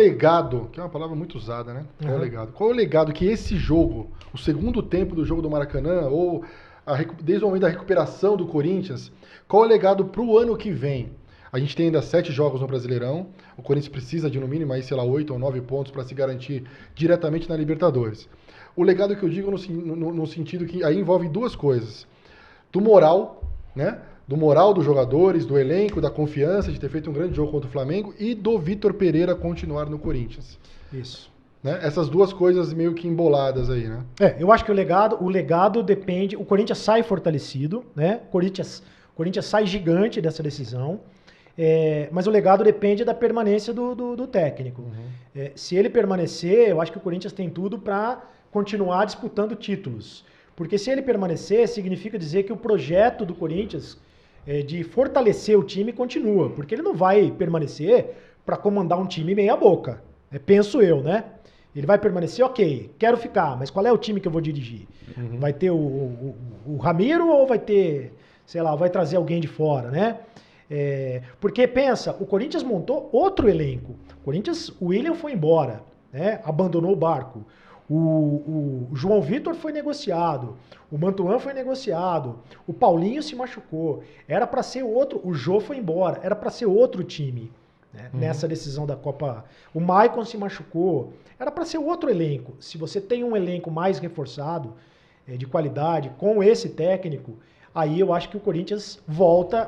legado, que é uma palavra muito usada, né? Qual é o legado? Qual é o legado que esse jogo, o segundo tempo do jogo do Maracanã, ou desde o momento da recuperação do Corinthians, qual é o legado para o ano que vem? A gente tem ainda 7 jogos no Brasileirão, o Corinthians precisa de no mínimo aí, sei lá, 8 ou 9 pontos para se garantir diretamente na Libertadores. O legado que eu digo no sentido que aí envolve duas coisas. Do moral, né? Do moral dos jogadores, do elenco, da confiança de ter feito um grande jogo contra o Flamengo e do Vitor Pereira continuar no Corinthians. Isso. Né? Essas duas coisas meio que emboladas aí, né? Eu acho que o legado depende... O Corinthians sai fortalecido, né? O Corinthians sai gigante dessa decisão. Mas o legado depende da permanência do técnico. Uhum. Se ele permanecer, eu acho que o Corinthians tem tudo para continuar disputando títulos. Porque se ele permanecer, significa dizer que o projeto do Corinthians de fortalecer o time continua. Porque ele não vai permanecer para comandar um time meia boca. Penso eu, né? Ele vai permanecer, ok, quero ficar, mas qual é o time que eu vou dirigir? Uhum. Vai ter o Ramiro ou vai ter, sei lá, vai trazer alguém de fora, né? Porque pensa, o Corinthians montou outro elenco. O William foi embora, né? Abandonou o barco. O João Vitor foi negociado, o Mantuan foi negociado, o Paulinho se machucou, era para ser outro, o Jô foi embora, era para ser outro time, né? Nessa decisão da Copa. O Maicon se machucou, era para ser outro elenco. Se você tem um elenco mais reforçado, de qualidade, com esse técnico, aí eu acho que o Corinthians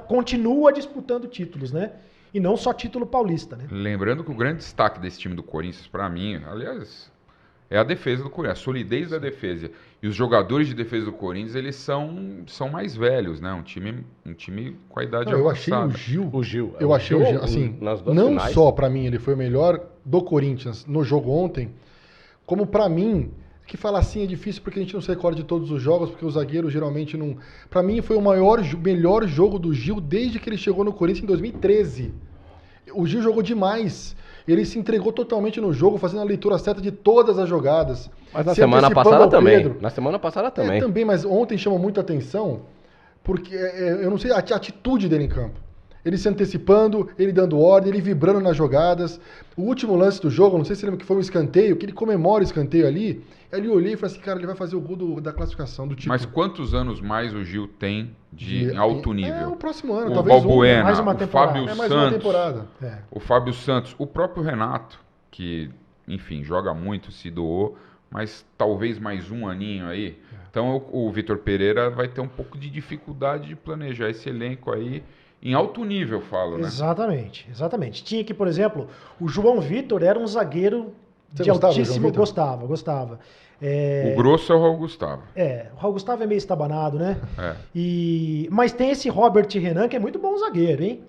continua disputando títulos, né? E não só título paulista, né? Lembrando que o grande destaque desse time do Corinthians, para mim, aliás, é a defesa do Corinthians, a solidez da defesa. E os jogadores de defesa do Corinthians, eles são mais velhos, né? Um time com a idade avançada. Eu achei o Gil. Eu achei o Gil, assim, não finais. Só para mim ele foi o melhor do Corinthians no jogo ontem, como para mim, que falar assim é difícil porque a gente não se recorda de todos os jogos, porque o zagueiro geralmente não... Para mim foi o melhor jogo do Gil desde que ele chegou no Corinthians em 2013. O Gil jogou demais. Ele se entregou totalmente no jogo, fazendo a leitura certa de todas as jogadas. Mas na semana passada também. Na semana passada também. Também, mas ontem chamou muita atenção, porque eu não sei a atitude dele em campo. Ele se antecipando, ele dando ordem, ele vibrando nas jogadas. O último lance do jogo, não sei se você lembra que foi um escanteio, que ele comemora o escanteio ali. Ali eu olhei e falei assim, cara, ele vai fazer o gol da classificação, do título. Mas quantos anos mais o Gil tem de alto nível? O próximo ano, o talvez Balbuena, mais uma temporada. Fábio mais Santos, uma temporada. O Fábio Santos, o próprio Renato, que, enfim, joga muito, se doou, mas talvez mais um aninho aí. Então o Vitor Pereira vai ter um pouco de dificuldade de planejar esse elenco aí em alto nível, falo, né? Exatamente. Tinha que, por exemplo, o João Vitor era um zagueiro de altíssimo... Gostava. O grosso é o Raul Gustavo. O Raul Gustavo é meio estabanado, né? Mas tem esse Robert Renan, que é muito bom zagueiro, hein?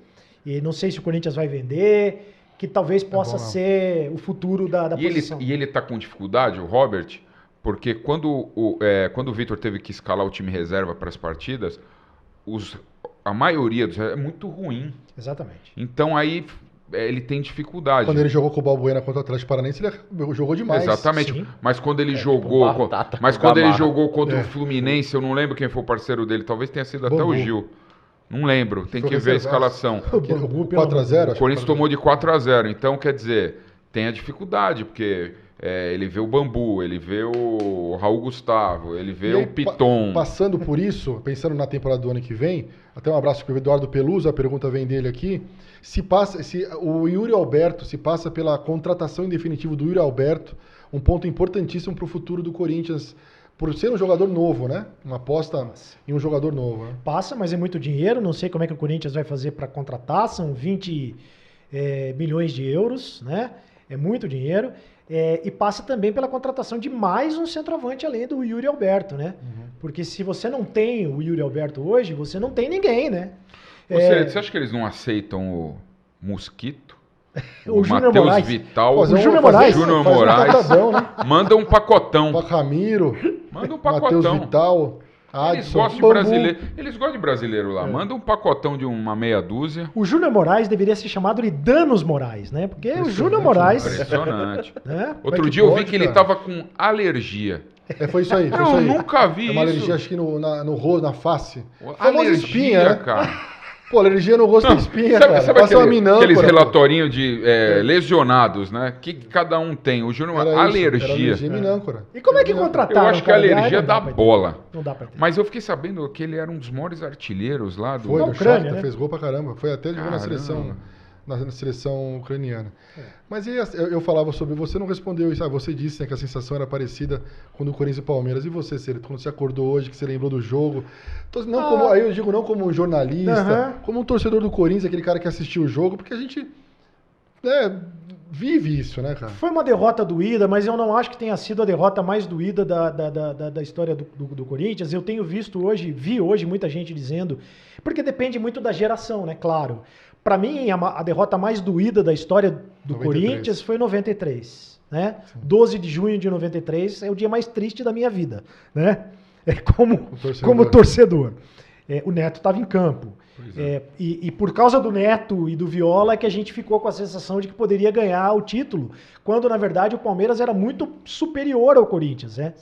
E não sei se o Corinthians vai vender, que talvez possa ser o futuro da posição. E ele tá com dificuldade, o Robert, porque quando o Vitor teve que escalar o time reserva para as partidas, a maioria é muito ruim. Exatamente. Então aí ele tem dificuldade. Quando ele jogou com o Balbuena contra o Atlético Paranaense, ele jogou demais. Exatamente. Sim. Mas quando ele jogou, ele jogou contra o Fluminense, eu não lembro quem foi o parceiro dele, talvez tenha sido até o Gil. Não lembro, tem que ver a escalação. O 4x0. O Corinthians tomou de 4x0, então quer dizer, tem a dificuldade, porque ele vê o Bambu, ele vê o Raul Gustavo, ele vê o Piton. Passando por isso, pensando na temporada do ano que vem, até um abraço para o Eduardo Peluso, a pergunta vem dele aqui, se o Yuri Alberto se passa pela contratação em definitivo do Yuri Alberto, um ponto importantíssimo para o futuro do Corinthians, por ser um jogador novo, né? Uma aposta em um jogador novo. Né? Passa, mas é muito dinheiro, não sei como é que o Corinthians vai fazer para contratar, são 20 milhões de euros, né? É muito dinheiro. E passa também pela contratação de mais um centroavante além do Yuri Alberto, né? Porque se você não tem o Yuri Alberto hoje, você não tem ninguém, né? Você acha que eles não aceitam o Mosquito? O Júnior Moraes. Vital, o Júnior Moraes. Júnior Moraes. Né? Manda um pacotão. Ramiro. Manda um pacotão. Matheus Vital. Eles gostam de brasileiro. Eles gostam de brasileiro lá. Manda um pacotão de uma meia dúzia. O Júnior Moraes deveria ser chamado de Danos Moraes, né? Porque o Júnior Moraes... Impressionante. Outro dia eu vi que ele tava com alergia. Foi isso aí. Eu nunca vi isso. É uma alergia, acho que no rosto, na face. Alergia, espinha, né? Cara. Pô, alergia no rosto da espinha, cara. Sabe Passa uma minâncora, aqueles pô. relatorinhos de lesionados, né? Que cada um tem. O Júnior, Era alergia. Isso, era alergia minâncora. E como é que contrataram? Eu acho que a alergia dá bola. Não dá pra entender. Mas eu fiquei sabendo que ele era um dos maiores artilheiros lá do... Foi, Na do Ucrânia, Shakhtar, né? fez gol pra caramba. Foi até jogou na Caramba. seleção, na seleção ucraniana. Mas aí eu falava sobre, você não respondeu isso. Você disse, né, que a sensação era parecida quando o Corinthians e o Palmeiras. E você, Ciro, quando você acordou hoje, que você lembrou do jogo? Então, aí eu digo não como um jornalista, como um torcedor do Corinthians, aquele cara que assistiu o jogo, porque a gente vive isso, né, cara? Foi uma derrota doída, mas eu não acho que tenha sido a derrota mais doída da história do Corinthians. Eu tenho vi hoje muita gente dizendo, porque depende muito da geração, né? Claro. Para mim, a derrota mais doída da história do 93. Corinthians foi em 93, né? 12 de junho de 93 é o dia mais triste da minha vida, né? Como torcedor. O Neto estava em campo. E por causa do Neto e do Viola é que a gente ficou com a sensação de que poderia ganhar o título, quando na verdade o Palmeiras era muito superior ao Corinthians, né?